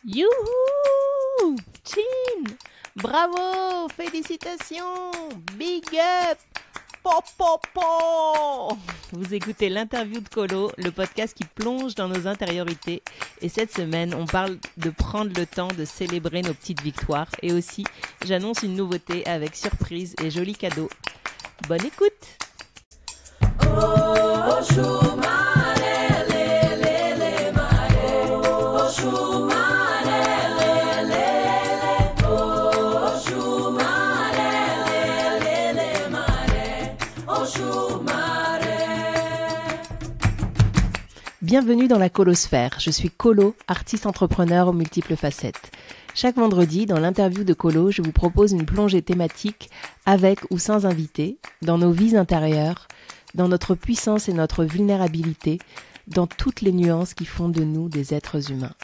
Youhou! Chin! Bravo! Félicitations! Big up! Po, po, po! Vous écoutez l'interview de Colo, le podcast qui plonge dans nos intériorités. Et cette semaine, on parle de prendre le temps de célébrer nos petites victoires. Et aussi, j'annonce une nouveauté avec surprise et joli cadeau. Bonne écoute! Bienvenue dans la Colosphère. Je suis Colo, artiste entrepreneur aux multiples facettes. Chaque vendredi, dans l'interview de Colo, je vous propose une plongée thématique avec ou sans invité, dans nos vies intérieures, dans notre puissance et notre vulnérabilité, dans toutes les nuances qui font de nous des êtres humains.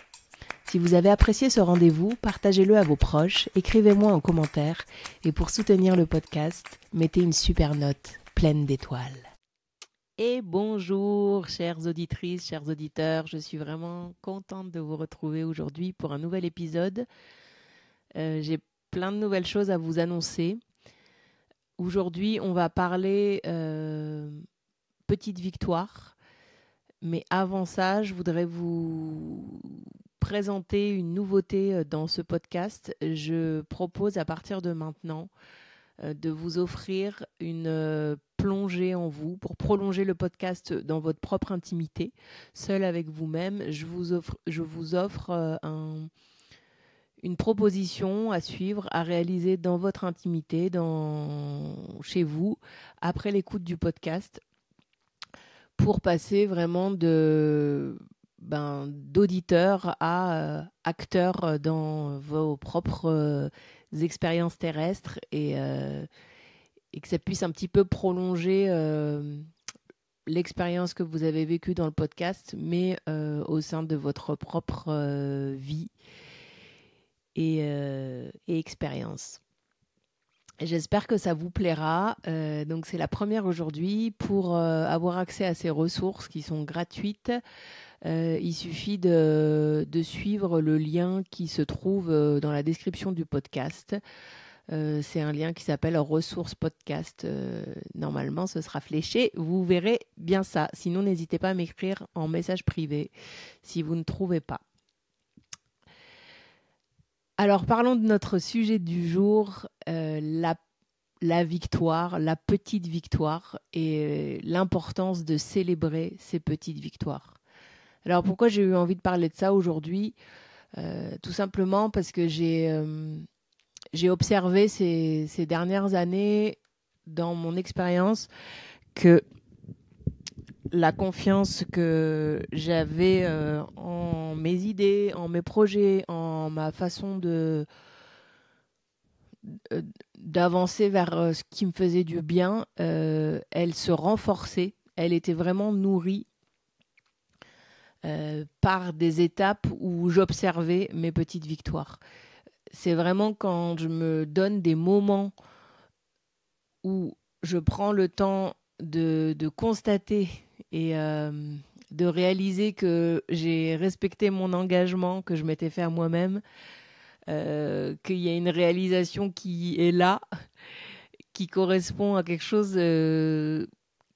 Si vous avez apprécié ce rendez-vous, partagez-le à vos proches, écrivez-moi en commentaire et pour soutenir le podcast, mettez une super note pleine d'étoiles. Et bonjour chères auditrices, chers auditeurs, je suis vraiment contente de vous retrouver aujourd'hui pour un nouvel épisode. J'ai plein de nouvelles choses à vous annoncer. Aujourd'hui, on va parler petite victoire, mais avant ça, je voudrais vous présenter une nouveauté dans ce podcast. Je propose à partir de maintenant de vous offrir une plongée en vous pour prolonger le podcast dans votre propre intimité, seul avec vous-même. Je vous offre une proposition à suivre, à réaliser dans votre intimité, chez vous, après l'écoute du podcast, pour passer vraiment d'auditeur à acteur dans vos propres expériences terrestres et que ça puisse un petit peu prolonger l'expérience que vous avez vécue dans le podcast, mais au sein de votre propre vie et expérience. J'espère que ça vous plaira. Donc c'est la première aujourd'hui. Pour avoir accès à ces ressources qui sont gratuites, il suffit de suivre le lien qui se trouve dans la description du podcast. C'est un lien qui s'appelle ressources podcast. Normalement, ce sera fléché. Vous verrez bien ça. Sinon, n'hésitez pas à m'écrire en message privé si vous ne trouvez pas. Alors, parlons de notre sujet du jour, la victoire, la petite victoire et l'importance de célébrer ces petites victoires. Alors, pourquoi j'ai eu envie de parler de ça aujourd'hui ? Tout simplement parce que j'ai observé ces dernières années, dans mon expérience, que la confiance que j'avais en mes idées, en mes projets, en ma façon d'avancer vers ce qui me faisait du bien, elle se renforçait. Elle était vraiment nourrie par des étapes où j'observais mes petites victoires. C'est vraiment quand je me donne des moments où je prends le temps de constater et de réaliser que j'ai respecté mon engagement que je m'étais fait à moi-même, qu'il y a une réalisation qui est là, qui correspond à quelque chose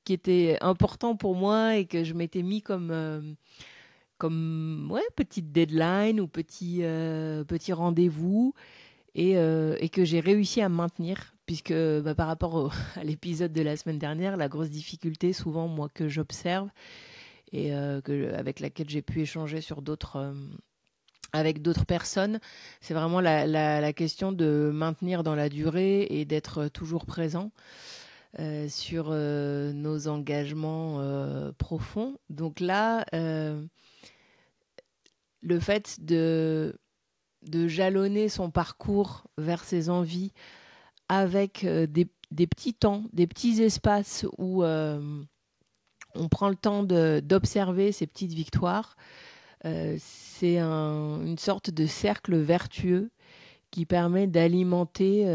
qui était important pour moi et que je m'étais mis comme petite deadline ou petit rendez-vous et que j'ai réussi à maintenir puisque par rapport à l'épisode de la semaine dernière, la grosse difficulté souvent moi que j'observe et avec laquelle j'ai pu échanger sur avec d'autres personnes, c'est vraiment la question de maintenir dans la durée et d'être toujours présent sur nos engagements profonds. Donc là, le fait de jalonner son parcours vers ses envies avec des petits temps, des petits espaces où on prend le temps d'observer ces petites victoires, c'est une sorte de cercle vertueux qui permet d'alimenter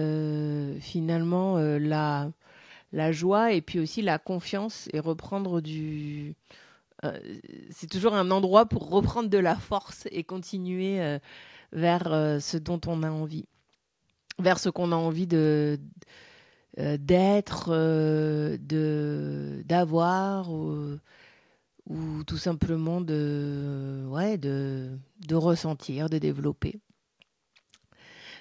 finalement la joie et puis aussi la confiance et reprendre c'est toujours un endroit pour reprendre de la force et continuer vers ce dont on a envie, vers ce qu'on a envie d'être, d'avoir, ou tout simplement de ressentir, de développer.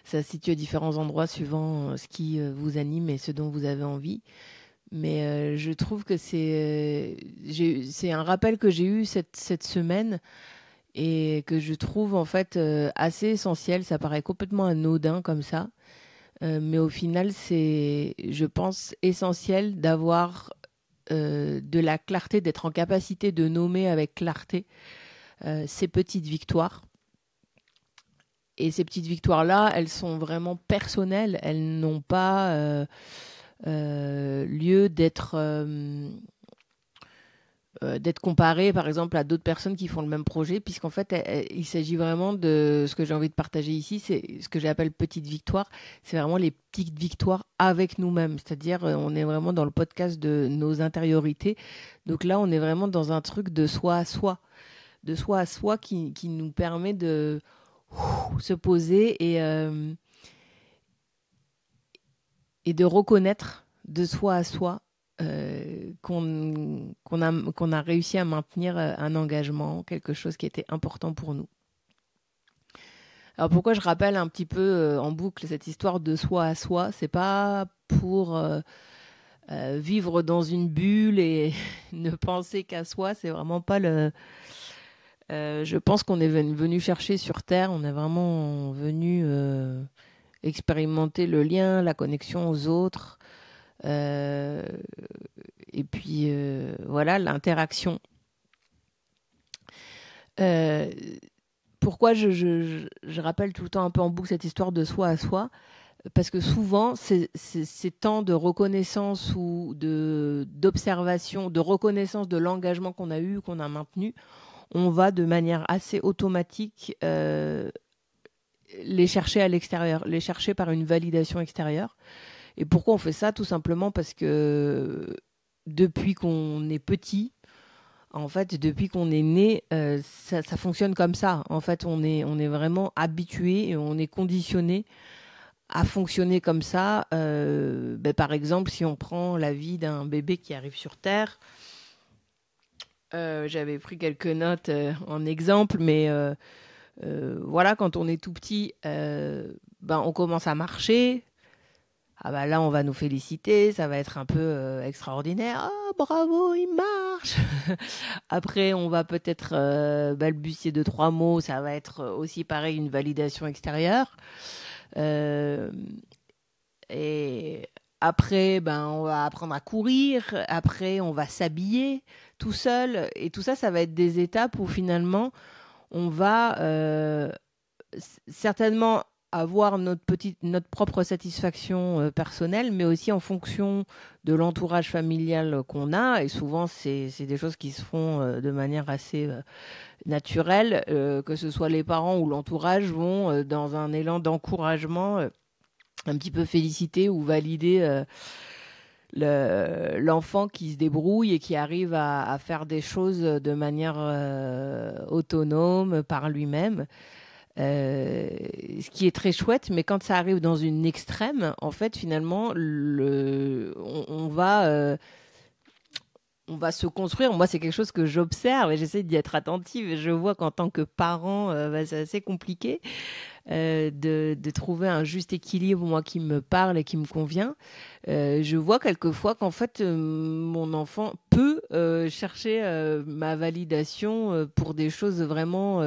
Ça se situe à différents endroits suivant ce qui vous anime et ce dont vous avez envie. Mais je trouve que c'est un rappel que j'ai eu cette semaine et que je trouve en fait assez essentiel. Ça paraît complètement anodin comme ça. Mais au final, c'est, je pense, essentiel d'avoir de la clarté, d'être en capacité de nommer avec clarté ces petites victoires. Et ces petites victoires-là, elles sont vraiment personnelles. Elles n'ont pas lieu d'être comparées, par exemple, à d'autres personnes qui font le même projet, puisqu'en fait, il s'agit vraiment de ce que j'ai envie de partager ici, c'est ce que j'appelle petites victoires. C'est vraiment les petites victoires avec nous-mêmes. C'est-à-dire, on est vraiment dans le podcast de nos intériorités. Donc là, on est vraiment dans un truc de soi à soi. De soi à soi qui nous permet de se poser et de reconnaître de soi à soi qu'on a réussi à maintenir un engagement, quelque chose qui était important pour nous. Alors pourquoi je rappelle un petit peu en boucle cette histoire de soi à soi, c'est pas pour vivre dans une bulle et ne penser qu'à soi, c'est vraiment pas le... je pense qu'on est venu chercher sur Terre, on est vraiment venu expérimenter le lien, la connexion aux autres, et puis voilà, l'interaction. Pourquoi je rappelle tout le temps un peu en boucle cette histoire de soi à soi? Parce que souvent, ces temps de reconnaissance ou d'observation, de reconnaissance de l'engagement qu'on a eu, qu'on a maintenu, on va de manière assez automatique les chercher à l'extérieur, les chercher par une validation extérieure. Et pourquoi on fait ça? Tout simplement parce que depuis qu'on est petit, en fait, depuis qu'on est né, ça fonctionne comme ça. En fait, on est vraiment habitué et on est conditionné à fonctionner comme ça. Par exemple, si on prend la vie d'un bébé qui arrive sur Terre, j'avais pris quelques notes en exemple, mais voilà, quand on est tout petit, on commence à marcher. Ah bah là, on va nous féliciter, ça va être un peu extraordinaire. Ah, bravo, il marche. Après, on va peut-être balbutier 2-3 mots, ça va être aussi pareil, une validation extérieure. Et après, on va apprendre à courir. Après, on va s'habiller tout seul. Et tout ça, ça va être des étapes où finalement, on va certainement avoir notre propre satisfaction personnelle, mais aussi en fonction de l'entourage familial qu'on a. Et souvent, c'est des choses qui se font de manière assez naturelle, que ce soit les parents ou l'entourage vont, dans un élan d'encouragement, un petit peu féliciter ou valider l'enfant qui se débrouille et qui arrive à faire des choses de manière autonome par lui-même. Ce qui est très chouette, mais quand ça arrive dans une extrême, en fait, finalement, on va se construire. Moi, c'est quelque chose que j'observe et j'essaie d'y être attentive. Et je vois qu'en tant que parent, c'est assez compliqué de trouver un juste équilibre, moi, qui me parle et qui me convient. Je vois quelquefois qu'en fait, mon enfant peut chercher ma validation pour des choses vraiment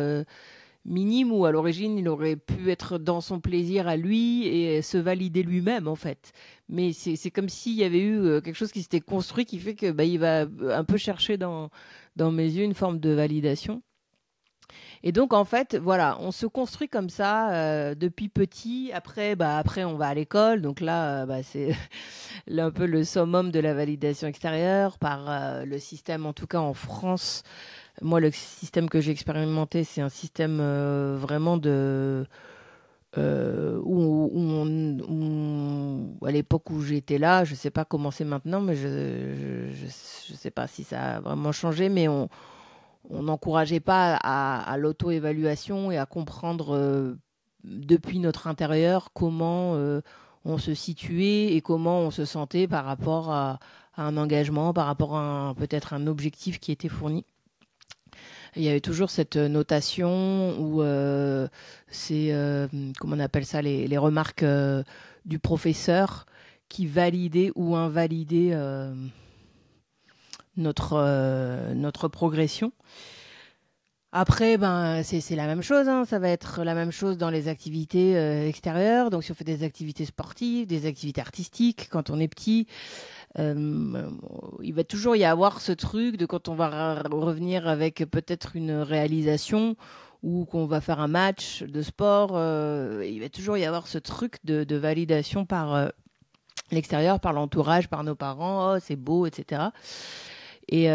minime, où à l'origine il aurait pu être dans son plaisir à lui et se valider lui-même en fait. Mais c'est comme s'il y avait eu quelque chose qui s'était construit qui fait que il va un peu chercher dans mes yeux une forme de validation. Et donc en fait voilà, on se construit comme ça depuis petit. Après on va à l'école, donc là c'est un peu le summum de la validation extérieure par le système, en tout cas en France. Moi, le système que j'ai expérimenté, c'est un système vraiment où, à l'époque où j'étais là, je ne sais pas comment c'est maintenant, mais je ne sais pas si ça a vraiment changé, mais on n'encourageait pas à l'auto-évaluation et à comprendre depuis notre intérieur comment on se situait et comment on se sentait par rapport à un engagement, par rapport à peut-être un objectif qui était fourni. Il y avait toujours cette notation où c'est, comment on appelle ça, les remarques du professeur qui validaient ou invalidaient notre progression. Après, ben, c'est la même chose, hein. Ça va être la même chose dans les activités extérieures. Donc, si on fait des activités sportives, des activités artistiques, quand on est petit, il va toujours y avoir ce truc de quand on va revenir avec peut-être une réalisation ou qu'on va faire un match de sport, il va toujours y avoir ce truc de validation par l'extérieur, par l'entourage, par nos parents. Oh, c'est beau, etc. Et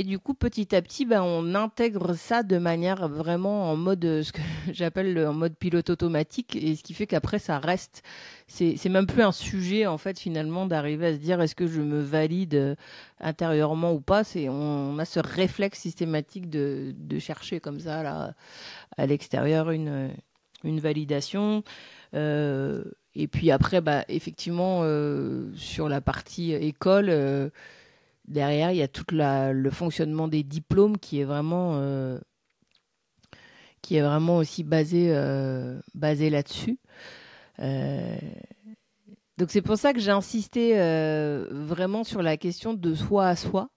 du coup, petit à petit, ben, on intègre ça de manière vraiment en mode, ce que j'appelle en mode pilote automatique, et ce qui fait qu'après, ça reste. C'est même plus un sujet, en fait, finalement, d'arriver à se dire est-ce que je me valide intérieurement ou pas. On a ce réflexe systématique de chercher comme ça, là, à l'extérieur, une validation. Et puis après, bah, effectivement, sur la partie école, derrière, il y a tout le fonctionnement des diplômes qui est vraiment aussi basé là-dessus. Euh, donc c'est pour ça que j'ai insisté vraiment sur la question de soi à soi,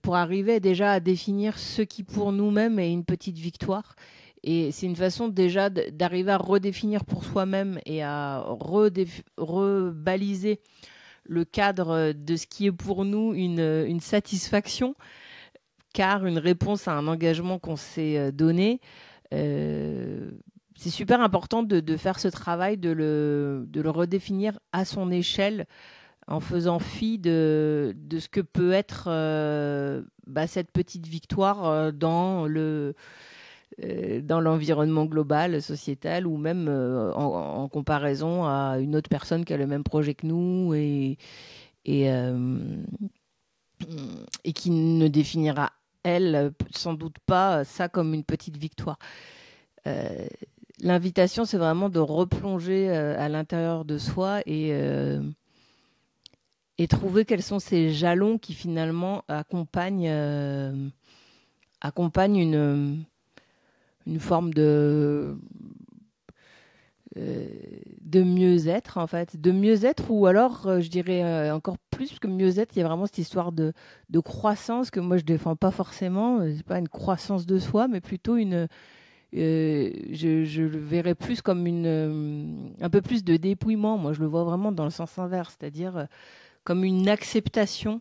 pour arriver déjà à définir ce qui pour nous-mêmes est une petite victoire. Et c'est une façon déjà d'arriver à redéfinir pour soi-même et à rebaliser le cadre de ce qui est pour nous une satisfaction, car une réponse à un engagement qu'on s'est donné, c'est super important de faire ce travail, de le redéfinir à son échelle, en faisant fi de ce que peut être cette petite victoire dans l'environnement global, sociétal, ou même en comparaison à une autre personne qui a le même projet que nous et, et qui ne définira, elle, sans doute pas ça comme une petite victoire. L'invitation, c'est vraiment de replonger à l'intérieur de soi et trouver quels sont ces jalons qui finalement accompagnent une forme de mieux-être, en fait. De mieux-être, ou alors, je dirais encore plus que mieux-être, il y a vraiment cette histoire de croissance que moi, je ne défends pas forcément. C'est pas une croissance de soi, mais plutôt je le verrais plus comme un peu plus de dépouillement. Moi, je le vois vraiment dans le sens inverse, c'est-à-dire comme une acceptation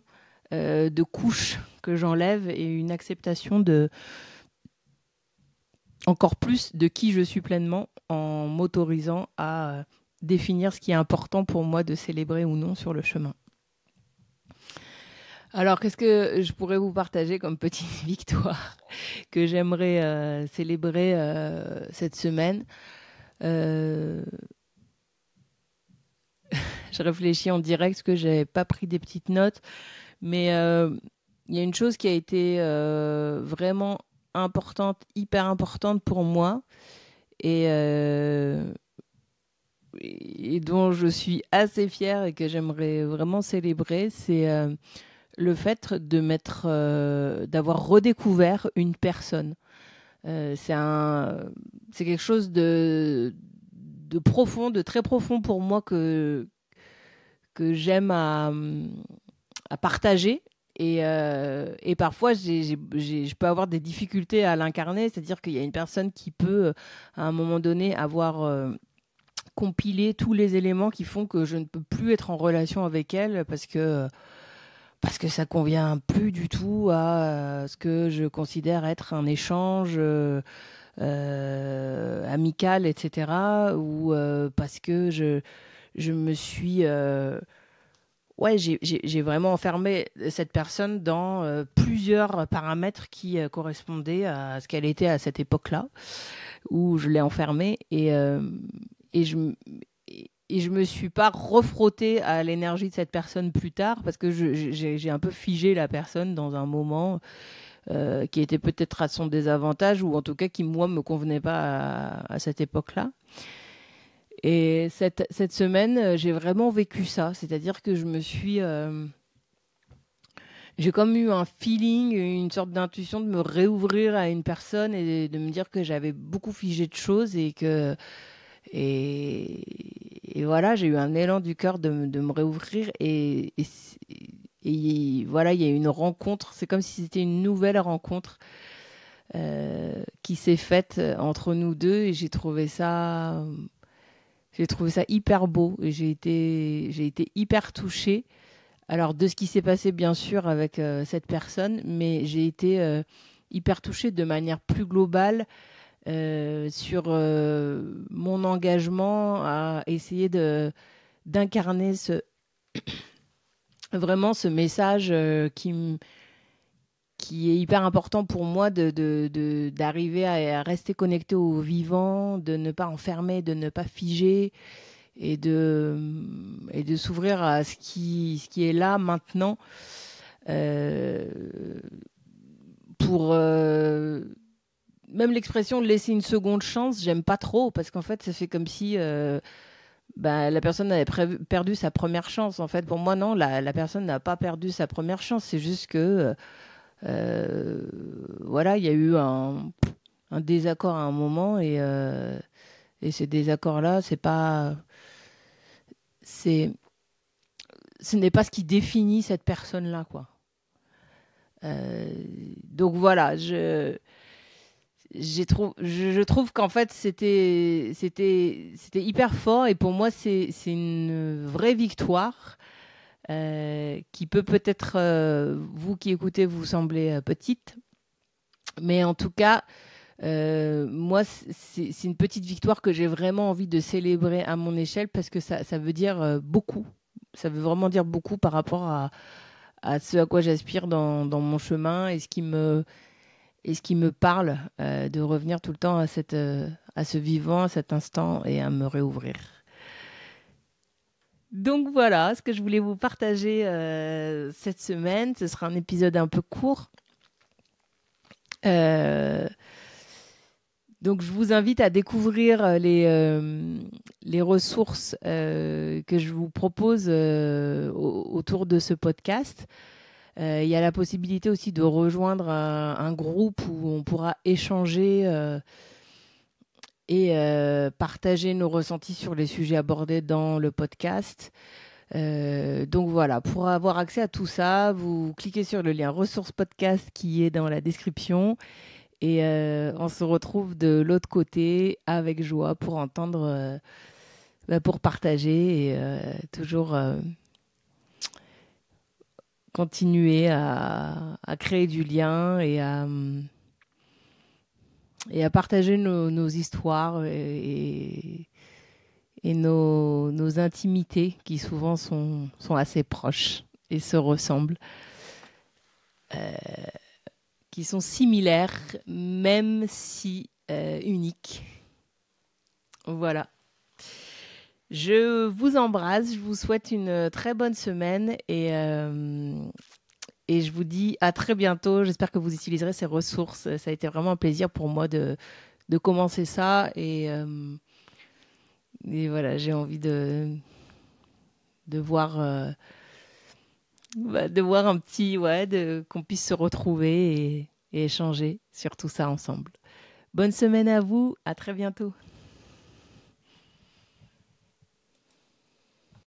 de couches que j'enlève et une acceptation encore plus de qui je suis pleinement, en m'autorisant à définir ce qui est important pour moi de célébrer ou non sur le chemin. Alors, qu'est-ce que je pourrais vous partager comme petite victoire que j'aimerais célébrer cette semaine? Je réfléchis en direct parce que je n'avais pas pris des petites notes, mais il y a une chose qui a été vraiment importante, hyper importante pour moi, et dont je suis assez fière et que j'aimerais vraiment célébrer, c'est le fait d'avoir redécouvert une personne. C'est quelque chose de profond, de très profond pour moi que j'aime à partager. Et parfois, je peux avoir des difficultés à l'incarner, c'est-à-dire qu'il y a une personne qui peut, à un moment donné, avoir compilé tous les éléments qui font que je ne peux plus être en relation avec elle parce que ça convient plus du tout à ce que je considère être un échange amical, etc. Ou parce que je me suis... ouais, j'ai vraiment enfermé cette personne dans plusieurs paramètres qui correspondaient à ce qu'elle était à cette époque-là, où je l'ai enfermée et je me suis pas refrottée à l'énergie de cette personne plus tard parce que j'ai un peu figé la personne dans un moment qui était peut-être à son désavantage ou en tout cas qui, moi, me convenait pas à cette époque-là. Et cette semaine, j'ai vraiment vécu ça. C'est-à-dire que j'ai comme eu un feeling, une sorte d'intuition de me réouvrir à une personne et de me dire que j'avais beaucoup figé de choses et voilà, j'ai eu un élan du cœur de me réouvrir et voilà, il y a eu une rencontre. C'est comme si c'était une nouvelle rencontre qui s'est faite entre nous deux et j'ai trouvé ça hyper beau et j'ai été hyper touchée. Alors, de ce qui s'est passé, bien sûr, avec cette personne, mais j'ai été hyper touchée de manière plus globale sur mon engagement à essayer d'incarner vraiment ce message qui est hyper important pour moi d'arriver à rester connecté au vivant, de ne pas enfermer, de ne pas figer et de s'ouvrir à ce qui est là maintenant euh, pour même l'expression laisser une seconde chance, j'aime pas trop parce qu'en fait ça fait comme si la personne avait perdu sa première chance. En fait, pour moi, non, la personne n'a pas perdu sa première chance. C'est juste que voilà, il y a eu un désaccord à un moment et ces désaccords-là, ce n'est pas ce qui définit cette personne-là, quoi. Donc voilà, je trouve qu'en fait c'était hyper fort et pour moi c'est une vraie victoire qui peut-être vous qui écoutez vous sembler petite, mais en tout cas moi c'est une petite victoire que j'ai vraiment envie de célébrer à mon échelle parce que ça veut dire beaucoup, ça veut vraiment dire beaucoup par rapport à ce à quoi j'aspire dans mon chemin et ce qui me parle de revenir tout le temps à ce vivant, à cet instant et à me réouvrir. Donc voilà ce que je voulais vous partager cette semaine. Ce sera un épisode un peu court. Donc je vous invite à découvrir les ressources que je vous propose autour de ce podcast. Il y a la possibilité aussi de rejoindre un groupe où on pourra échanger et partager nos ressentis sur les sujets abordés dans le podcast. Donc voilà, pour avoir accès à tout ça, vous cliquez sur le lien ressources podcast qui est dans la description et on se retrouve de l'autre côté avec joie pour entendre, pour partager et toujours continuer à créer du lien et à partager nos histoires et nos intimités qui souvent sont assez proches et se ressemblent, qui sont similaires même si uniques. Voilà. Je vous embrasse, je vous souhaite une très bonne semaine et je vous dis à très bientôt. J'espère que vous utiliserez ces ressources. Ça a été vraiment un plaisir pour moi de commencer ça et voilà, j'ai envie de voir de voir un petit qu'on puisse se retrouver et échanger sur tout ça ensemble. Bonne semaine à vous, à très bientôt.